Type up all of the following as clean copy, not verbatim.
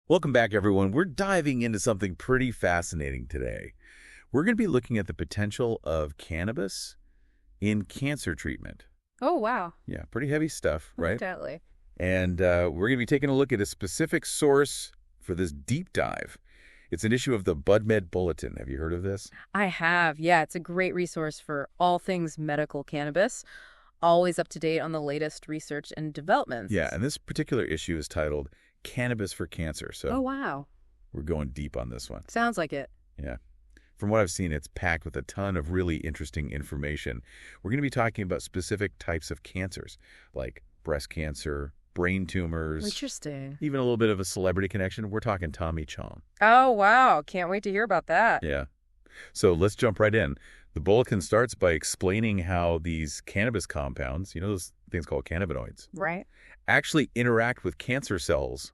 Welcome back, everyone. We're diving into something pretty fascinating today. We're going to be looking at the potential of cannabis in cancer treatment. Oh, wow. Yeah, pretty heavy stuff, Most right? definitely. And we're going to be taking a look at a specific source for this deep dive. It's an issue of the BudMed Bulletin. Have you heard of this? I have. Yeah, it's a great resource for all things medical cannabis, always up to date on the latest research and developments. Yeah, and this particular issue is titled Cannabis for Cancer. Oh, So wow. we're going deep on this one. Sounds like it. Yeah. From what I've seen, it's packed with a ton of really interesting information. We're going to be talking about specific types of cancers, like breast cancer, brain tumors, Interesting. even a little bit of a celebrity connection. We're talking Tommy Chong. Oh, wow. Can't wait to hear about that. Yeah. So let's jump right in. The bulletin starts by explaining how these cannabis compounds, those things called cannabinoids, Right? actually interact with cancer cells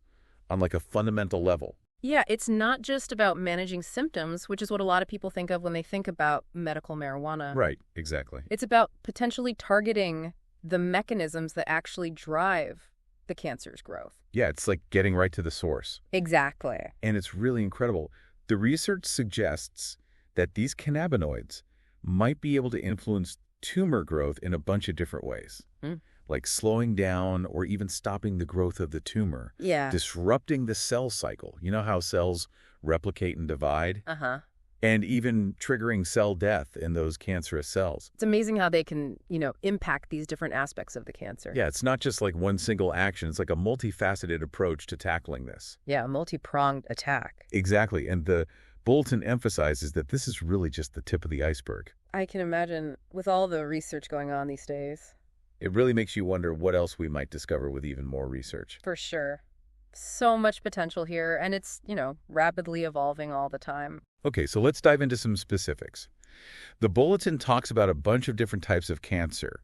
on like a fundamental level. Yeah, it's not just about managing symptoms, which is what a lot of people think of when they think about medical marijuana. Right, exactly. It's about potentially targeting the mechanisms that actually drive the cancer's growth. Yeah, it's like getting right to the source. Exactly. And it's really incredible. The research suggests that these cannabinoids might be able to influence tumor growth in a bunch of different ways, Mm. like slowing down or even stopping the growth of the tumor, Yeah. disrupting the cell cycle. You know how cells replicate and divide? Uh-huh. And even triggering cell death in those cancerous cells. It's amazing how they can, impact these different aspects of the cancer. Yeah, it's not just like one single action. It's like a multifaceted approach to tackling this. Yeah, a multi-pronged attack. Exactly. And the bulletin emphasizes that this is really just the tip of the iceberg. I can imagine with all the research going on these days. It really makes you wonder what else we might discover with even more research. For sure. So much potential here, and it's, rapidly evolving all the time. Okay, so let's dive into some specifics. The bulletin talks about a bunch of different types of cancer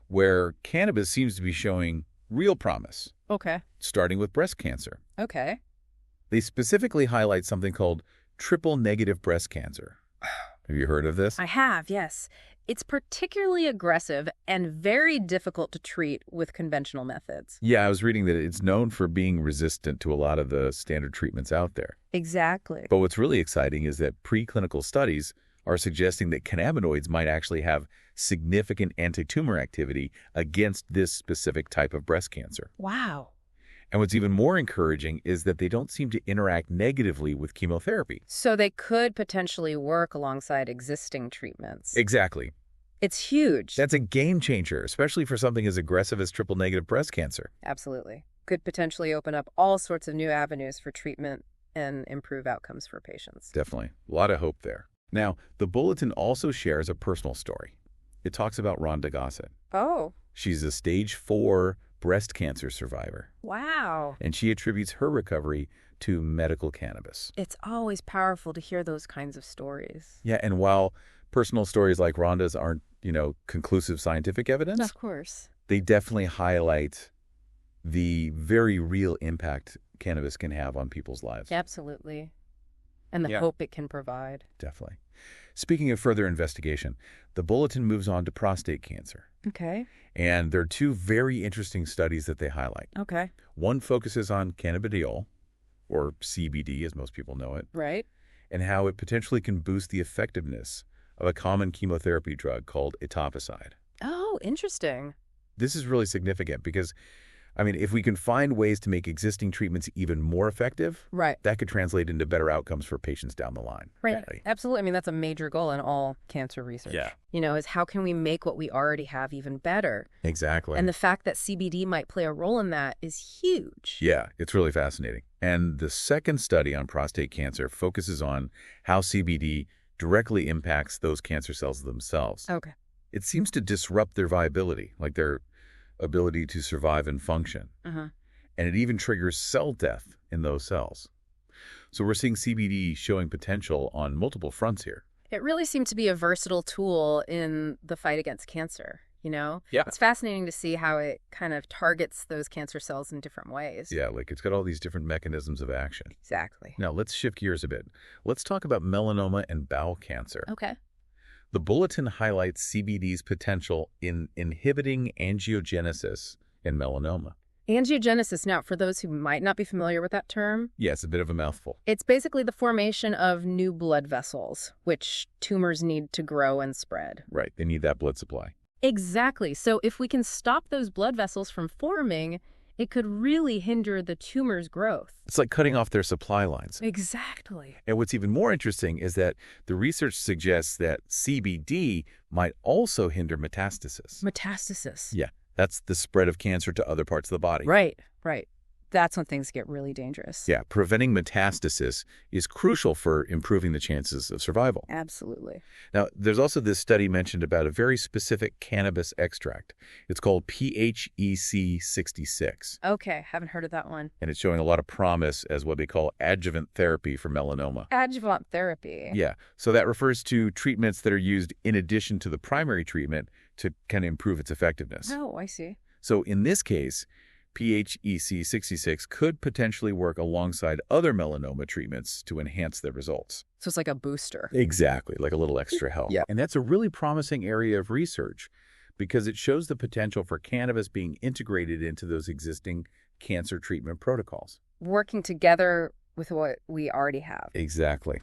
where cannabis seems to be showing real promise, Okay. starting with breast cancer. Okay. They specifically highlight something called triple-negative breast cancer. Have you heard of this? I have, yes. It's particularly aggressive and very difficult to treat with conventional methods. Yeah, I was reading that it's known for being resistant to a lot of the standard treatments out there. Exactly. But what's really exciting is that preclinical studies are suggesting that cannabinoids might actually have significant anti-tumor activity against this specific type of breast cancer. Wow. And what's even more encouraging is that they don't seem to interact negatively with chemotherapy. So they could potentially work alongside existing treatments. Exactly. It's huge. That's a game changer, especially for something as aggressive as triple-negative breast cancer. Absolutely. Could potentially open up all sorts of new avenues for treatment and improve outcomes for patients. Definitely. A lot of hope there. Now, the bulletin also shares a personal story. It talks about Rhonda Gossett. Oh, She's a stage 4 breast cancer survivor, wow. and she attributes her recovery to medical cannabis. It's always powerful to hear those kinds of stories. Yeah, and while personal stories like Rhonda's aren't, conclusive scientific evidence, Of course. they definitely highlight the very real impact cannabis can have on people's lives. Absolutely. And the Yeah. hope it can provide. Definitely. Speaking of further investigation, the bulletin moves on to prostate cancer. Okay. And there are two very interesting studies that they highlight. Okay. One focuses on cannabidiol, or CBD as most people know it, Right? and how it potentially can boost the effectiveness of a common chemotherapy drug called etoposide. Oh, interesting. This is really significant because, if we can find ways to make existing treatments even more effective, Right. that could translate into better outcomes for patients down the line. Right. Absolutely. That's a major goal in all cancer research. Yeah. Is how can we make what we already have even better? Exactly. And the fact that CBD might play a role in that is huge. Yeah, it's really fascinating. And the second study on prostate cancer focuses on how CBD directly impacts those cancer cells themselves. Okay. It seems to disrupt their viability, like their ability to survive and function. Uh-huh. And it even triggers cell death in those cells. So we're seeing CBD showing potential on multiple fronts here. It really seemed to be a versatile tool in the fight against cancer, Yeah. It's fascinating to see how it kind of targets those cancer cells in different ways. Yeah, like it's got all these different mechanisms of action. Exactly. Now, let's shift gears a bit. Let's talk about melanoma and bowel cancer. Okay. The bulletin highlights CBD's potential in inhibiting angiogenesis in melanoma. Angiogenesis, now, for those who might not be familiar with that term, Yeah, it's a bit of a mouthful. it's basically the formation of new blood vessels, which tumors need to grow and spread. Right, they need that blood supply. Exactly. So if we can stop those blood vessels from forming, it could really hinder the tumor's growth. It's like cutting off their supply lines. Exactly. And what's even more interesting is that the research suggests that CBD might also hinder metastasis. Metastasis. Yeah, that's the spread of cancer to other parts of the body. Right, right. That's when things get really dangerous. Yeah, preventing metastasis is crucial for improving the chances of survival. Absolutely. Now, there's also this study mentioned about a very specific cannabis extract. It's called PHEC66, Okay, haven't heard of that one. and it's showing a lot of promise as what they call adjuvant therapy for melanoma. Adjuvant therapy. Yeah, so that refers to treatments that are used in addition to the primary treatment to kind of improve its effectiveness. Oh, I see. So in this case, PHEC66 could potentially work alongside other melanoma treatments to enhance their results. So it's like a booster. Exactly, like a little extra help. Yep. And that's a really promising area of research because it shows the potential for cannabis being integrated into those existing cancer treatment protocols. Working together with what we already have. Exactly.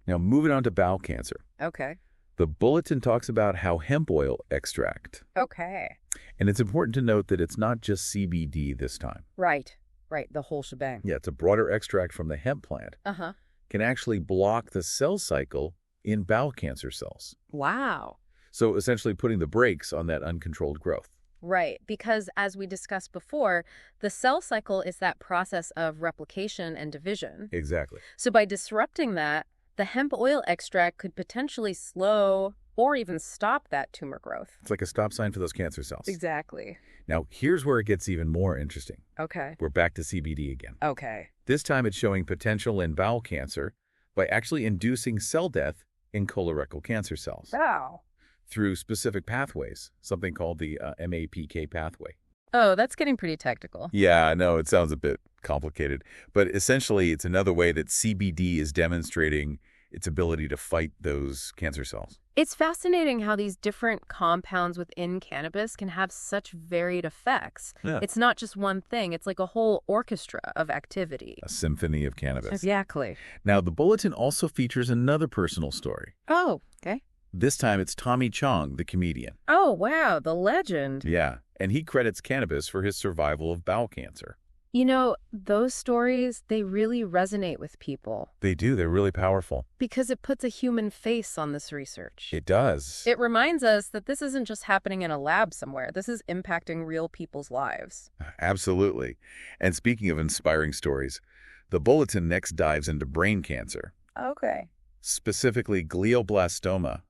Now, moving on to bowel cancer. Okay. The bulletin talks about how hemp oil extract. Okay. And it's important to note that it's not just CBD this time. Right. Right. The whole shebang. Yeah, it's a broader extract from the hemp plant. Uh-huh. Can actually block the cell cycle in bowel cancer cells. Wow. So essentially putting the brakes on that uncontrolled growth. Right. Because as we discussed before, the cell cycle is that process of replication and division. Exactly. So by disrupting that, the hemp oil extract could potentially slow or even stop that tumor growth. It's like a stop sign for those cancer cells. Exactly. Now, here's where it gets even more interesting. Okay. We're back to CBD again. Okay. This time it's showing potential in bowel cancer by actually inducing cell death in colorectal cancer cells Wow. through specific pathways, something called the MAPK pathway. Oh, that's getting pretty technical. Yeah, I know, it sounds a bit complicated, but essentially it's another way that CBD is demonstrating its ability to fight those cancer cells. It's fascinating how these different compounds within cannabis can have such varied effects. Yeah. It's not just one thing. It's like a whole orchestra of activity. A symphony of cannabis. Exactly. Now, the bulletin also features another personal story. Oh, okay. This time it's Tommy Chong, the comedian. Oh, wow. The legend. Yeah, and he credits cannabis for his survival of bowel cancer. You know, those stories, they really resonate with people They do. They're really powerful. because it puts a human face on this research. It does. It reminds us that this isn't just happening in a lab somewhere. This is impacting real people's lives. Absolutely. And speaking of inspiring stories, the bulletin next dives into brain cancer, Okay. specifically glioblastoma,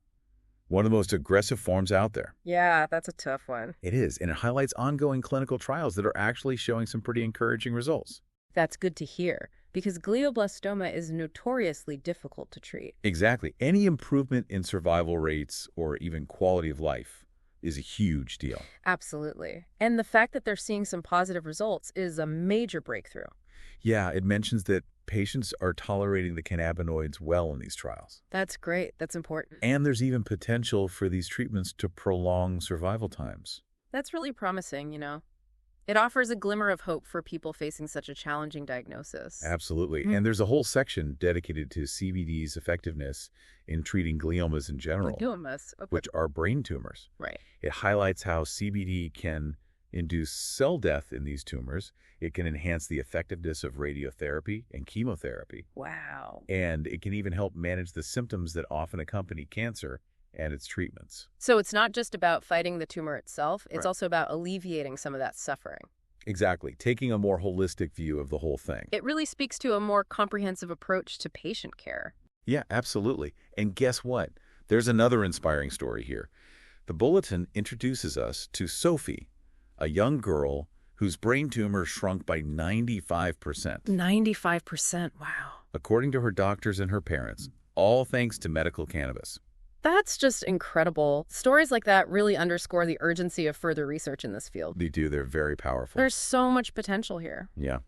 one of the most aggressive forms out there. Yeah, that's a tough one. It is, and it highlights ongoing clinical trials that are actually showing some pretty encouraging results. That's good to hear because glioblastoma is notoriously difficult to treat. Exactly. Any improvement in survival rates or even quality of life is a huge deal. Absolutely. And the fact that they're seeing some positive results is a major breakthrough. Yeah, it mentions that patients are tolerating the cannabinoids well in these trials. That's great. That's important. And there's even potential for these treatments to prolong survival times. That's really promising, you know. It offers a glimmer of hope for people facing such a challenging diagnosis. Absolutely. And there's a whole section dedicated to CBD's effectiveness in treating gliomas in general, Gliomas. Okay. which are brain tumors. Right. It highlights how CBD can induce cell death in these tumors. It can enhance the effectiveness of radiotherapy and chemotherapy. Wow. And it can even help manage the symptoms that often accompany cancer and its treatments. So it's not just about fighting the tumor itself. It's Right. also about alleviating some of that suffering. Exactly. Taking a more holistic view of the whole thing. It really speaks to a more comprehensive approach to patient care. Yeah, absolutely. And guess what? There's another inspiring story here. The bulletin introduces us to Sophie, a young girl whose brain tumor shrunk by 95%. 95%. Wow. According to her doctors and her parents, all thanks to medical cannabis. That's just incredible. Stories like that really underscore the urgency of further research in this field. They do. They're very powerful. There's so much potential here. Yeah.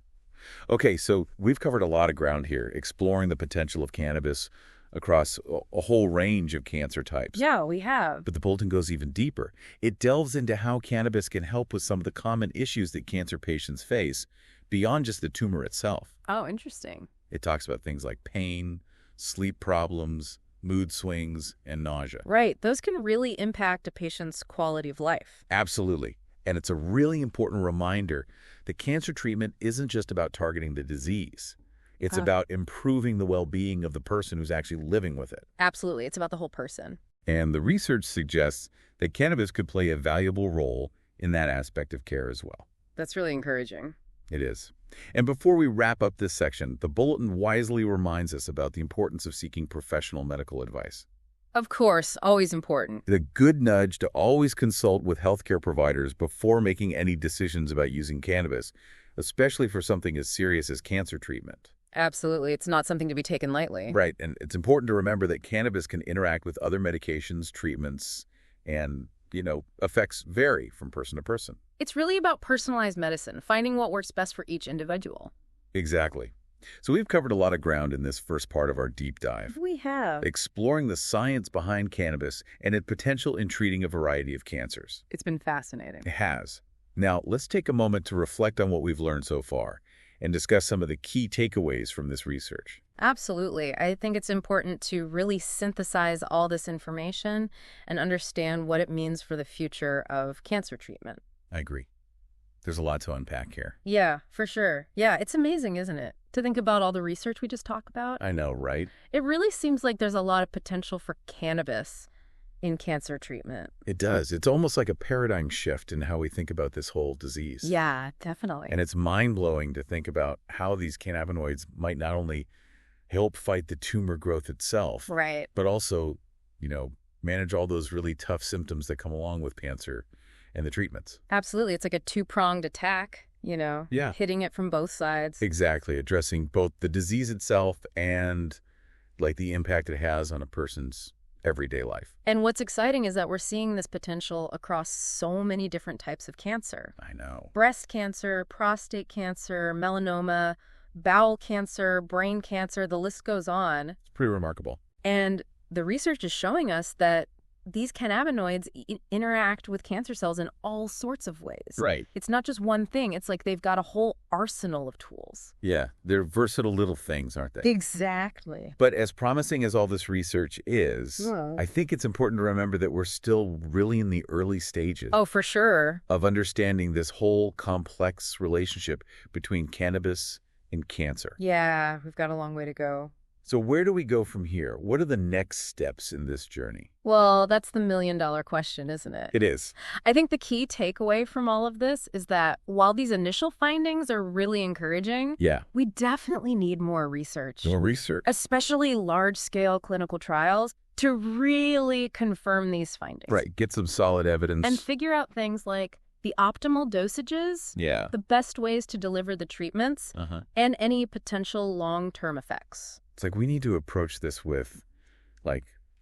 Okay, so we've covered a lot of ground here, exploring the potential of cannabis across a whole range of cancer types. Yeah, we have. But the bulletin goes even deeper. It delves into how cannabis can help with some of the common issues that cancer patients face beyond just the tumor itself. Oh, interesting. It talks about things like pain, sleep problems, mood swings, and nausea. Right. Those can really impact a patient's quality of life. Absolutely. And it's a really important reminder that cancer treatment isn't just about targeting the disease. It's about improving the well-being of the person who's actually living with it. Absolutely. It's about the whole person. And the research suggests that cannabis could play a valuable role in that aspect of care as well. That's really encouraging. It is. And before we wrap up this section, the bulletin wisely reminds us about the importance of seeking professional medical advice. Of course, always important. The good nudge to always consult with healthcare providers before making any decisions about using cannabis, especially for something as serious as cancer treatment. Absolutely. It's not something to be taken lightly. Right. And it's important to remember that cannabis can interact with other medications, treatments, and, effects vary from person to person. It's really about personalized medicine, finding what works best for each individual. Exactly. So we've covered a lot of ground in this first part of our deep dive, We have. exploring the science behind cannabis and its potential in treating a variety of cancers. It's been fascinating. It has. Now, let's take a moment to reflect on what we've learned so far and discuss some of the key takeaways from this research. Absolutely. I think it's important to really synthesize all this information and understand what it means for the future of cancer treatment. I agree. There's a lot to unpack here. Yeah, for sure. Yeah, it's amazing, isn't it? To think about all the research we just talked about. I know, right? It really seems like there's a lot of potential for cannabis in cancer treatment. It does. It's almost like a paradigm shift in how we think about this whole disease. Yeah, definitely. And it's mind-blowing to think about how these cannabinoids might not only help fight the tumor growth itself, Right. but also, manage all those really tough symptoms that come along with cancer and the treatments. Absolutely. It's like a two-pronged attack, Yeah. hitting it from both sides. Exactly. Addressing both the disease itself and the impact it has on a person's everyday life. And what's exciting is that we're seeing this potential across so many different types of cancer. I know. Breast cancer, prostate cancer, melanoma, bowel cancer, brain cancer, the list goes on. It's pretty remarkable. And the research is showing us that these cannabinoids interact with cancer cells in all sorts of ways. Right. It's not just one thing. It's like they've got a whole arsenal of tools. Yeah. They're versatile little things, aren't they? Exactly. But as promising as all this research is, Yeah. I think it's important to remember that we're still really in the early stages Oh, for sure. of understanding this whole complex relationship between cannabis and cancer. Yeah, we've got a long way to go. So where do we go from here? What are the next steps in this journey? Well, that's the million-dollar question, isn't it? It is. I think the key takeaway from all of this is that while these initial findings are really encouraging, Yeah. we definitely need more research, More research. especially large-scale clinical trials, to really confirm these findings. Right. Get some solid evidence. And figure out things like the optimal dosages, Yeah. the best ways to deliver the treatments, and any potential long-term effects. It's like we need to approach this with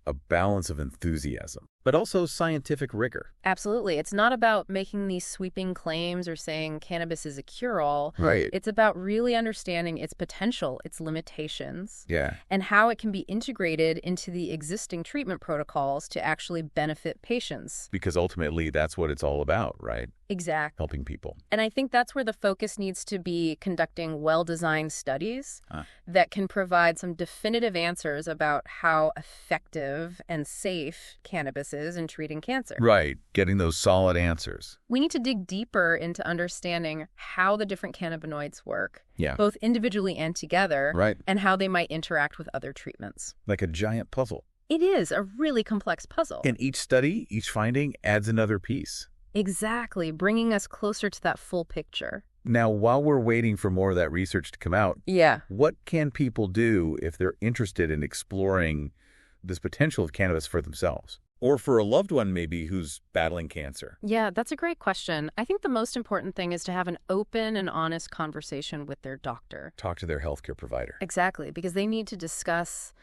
a balance of enthusiasm, but also scientific rigor. Absolutely. It's not about making these sweeping claims or saying cannabis is a cure-all. Right. It's about really understanding its potential, its limitations, Yeah. and how it can be integrated into the existing treatment protocols to actually benefit patients. Because ultimately that's what it's all about, right? Exactly. Helping people. And I think that's where the focus needs to be conducting well-designed studies that can provide some definitive answers about how effective and safe cannabis is in treating cancer. Right. Getting those solid answers. We need to dig deeper into understanding how the different cannabinoids work, Yeah. both individually and together, Right. and how they might interact with other treatments. Like a giant puzzle. It is a really complex puzzle. And each study, each finding adds another piece. Exactly, bringing us closer to that full picture. Now, while we're waiting for more of that research to come out, Yeah. what can people do if they're interested in exploring this potential of cannabis for themselves? Or for a loved one, maybe, who's battling cancer? Yeah, that's a great question. I think the most important thing is to have an open and honest conversation with their doctor. Talk to their healthcare provider. Exactly, because they need to discuss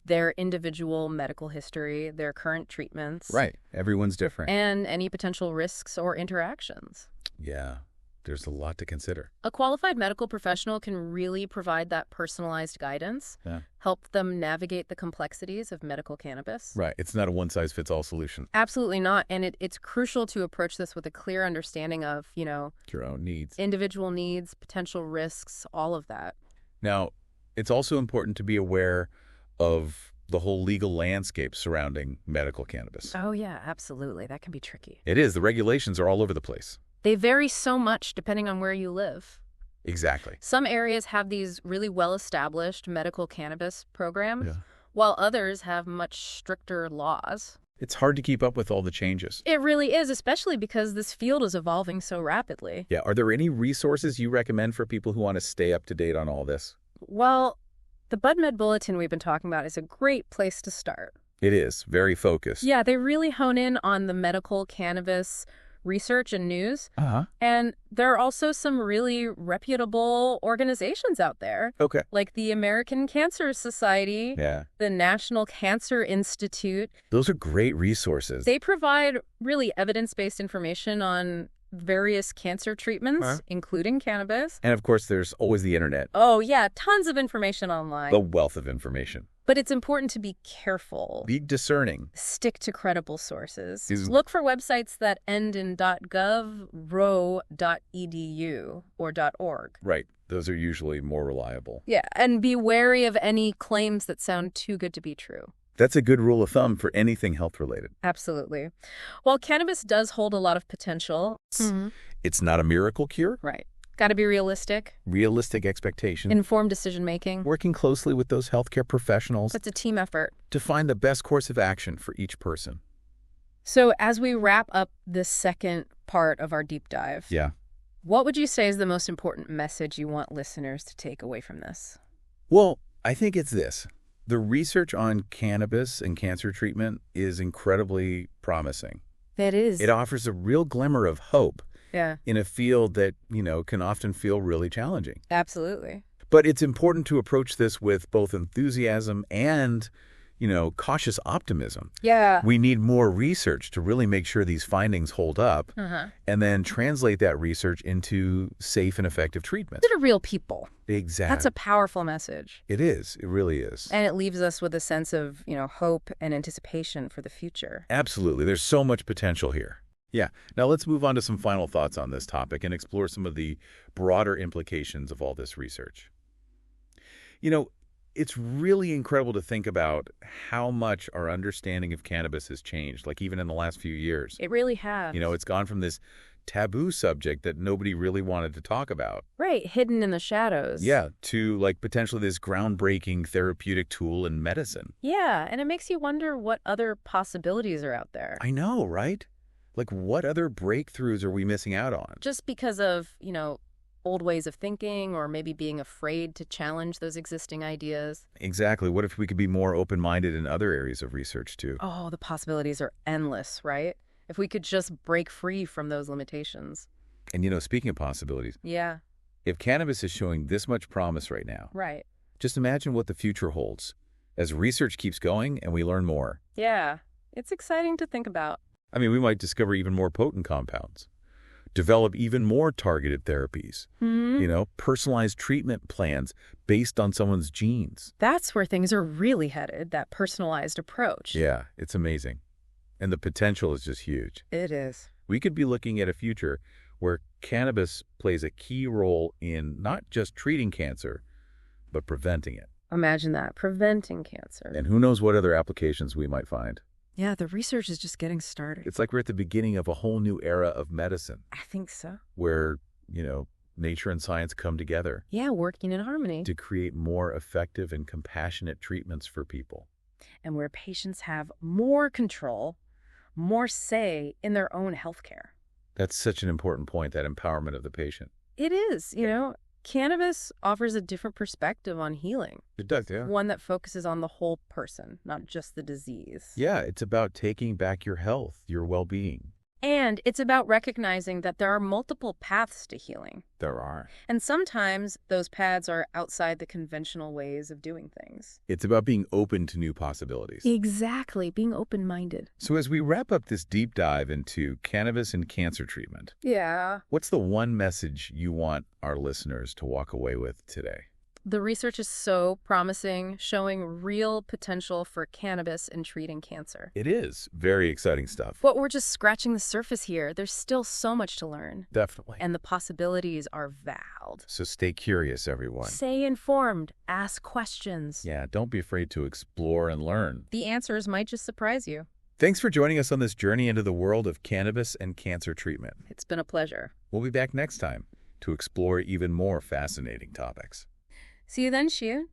their individual medical history, their current treatments. Right. Everyone's different. And any potential risks or interactions. Yeah. There's a lot to consider. A qualified medical professional can really provide that personalized guidance, help them navigate the complexities of medical cannabis. Right. It's not a one-size-fits-all solution. Absolutely not. And it's crucial to approach this with a clear understanding of, Your own needs. individual needs, potential risks, all of that. Now, it's also important to be aware of the whole legal landscape surrounding medical cannabis. Oh, yeah, absolutely. That can be tricky. It is. The regulations are all over the place. They vary so much depending on where you live. Exactly. Some areas have these really well-established medical cannabis programs, while others have much stricter laws. It's hard to keep up with all the changes. It really is, especially because this field is evolving so rapidly. Yeah. Are there any resources you recommend for people who want to stay up to date on all this? Well, the BudMed Bulletin we've been talking about is a great place to start. It is. Very focused. Yeah, they really hone in on the medical cannabis research and news. And there are also some really reputable organizations out there. Okay. Like the American Cancer Society, the National Cancer Institute. Those are great resources. They provide really evidence-based information on various cancer treatments, including cannabis. And of course, there's always the internet. Oh, yeah, tons of information online. The wealth of information. But it's important to be careful. Be discerning. Stick to credible sources. Look for websites that end in .gov, ro.edu, or .org. Right. Those are usually more reliable. Yeah, and be wary of any claims that sound too good to be true. That's a good rule of thumb for anything health-related. Absolutely. While cannabis does hold a lot of potential... It's not a miracle cure. Right. Got to be realistic. Realistic expectations. Informed decision-making. Working closely with those healthcare professionals. It's a team effort. To find the best course of action for each person. So as we wrap up this second part of our deep dive, what would you say is the most important message you want listeners to take away from this? Well, I think it's this. The research on cannabis and cancer treatment is incredibly promising. It is. It offers a real glimmer of hope in a field that, can often feel really challenging. Absolutely. But it's important to approach this with both enthusiasm and, cautious optimism. Yeah. We need more research to really make sure these findings hold up and then translate that research into safe and effective treatments. To real people. Exactly. That's a powerful message. It is. It really is. And it leaves us with a sense of, hope and anticipation for the future. Absolutely. There's so much potential here. Yeah. Now let's move on to some final thoughts on this topic and explore some of the broader implications of all this research. It's really incredible to think about how much our understanding of cannabis has changed, like even in the last few years. It really has. It's gone from this taboo subject that nobody really wanted to talk about. Right, hidden in the shadows. Yeah, to potentially this groundbreaking therapeutic tool in medicine. Yeah, and it makes you wonder what other possibilities are out there. I know, right? What other breakthroughs are we missing out on? Just because of, old ways of thinking or maybe being afraid to challenge those existing ideas. Exactly. What if we could be more open-minded in other areas of research, too? Oh, the possibilities are endless, right? If we could just break free from those limitations. And, speaking of possibilities. Yeah. If cannabis is showing this much promise right now. Right. Just imagine what the future holds as research keeps going and we learn more. Yeah. It's exciting to think about. I mean, we might discover even more potent compounds. Develop even more targeted therapies, personalized treatment plans based on someone's genes. That's where things are really headed, that personalized approach. Yeah, it's amazing. And the potential is just huge. It is. We could be looking at a future where cannabis plays a key role in not just treating cancer, but preventing it. Imagine that, preventing cancer. And who knows what other applications we might find. Yeah, the research is just getting started. It's like we're at the beginning of a whole new era of medicine. I think so. Where, nature and science come together. Yeah, working in harmony. To create more effective and compassionate treatments for people. And where patients have more control, more say in their own health care. That's such an important point, that empowerment of the patient. It is, Cannabis offers a different perspective on healing. It does, yeah. One that focuses on the whole person, not just the disease. Yeah, it's about taking back your health, your well-being. And it's about recognizing that there are multiple paths to healing. There are. And sometimes those paths are outside the conventional ways of doing things. It's about being open to new possibilities. Exactly, being open-minded. So as we wrap up this deep dive into cannabis and cancer treatment, Yeah. what's the one message you want our listeners to walk away with today? The research is so promising, showing real potential for cannabis in treating cancer. It is very exciting stuff. But we're just scratching the surface here. There's still so much to learn. Definitely. And the possibilities are vast. So stay curious, everyone. Stay informed. Ask questions. Yeah, don't be afraid to explore and learn. The answers might just surprise you. Thanks for joining us on this journey into the world of cannabis and cancer treatment. It's been a pleasure. We'll be back next time to explore even more fascinating topics. See you then, Xu.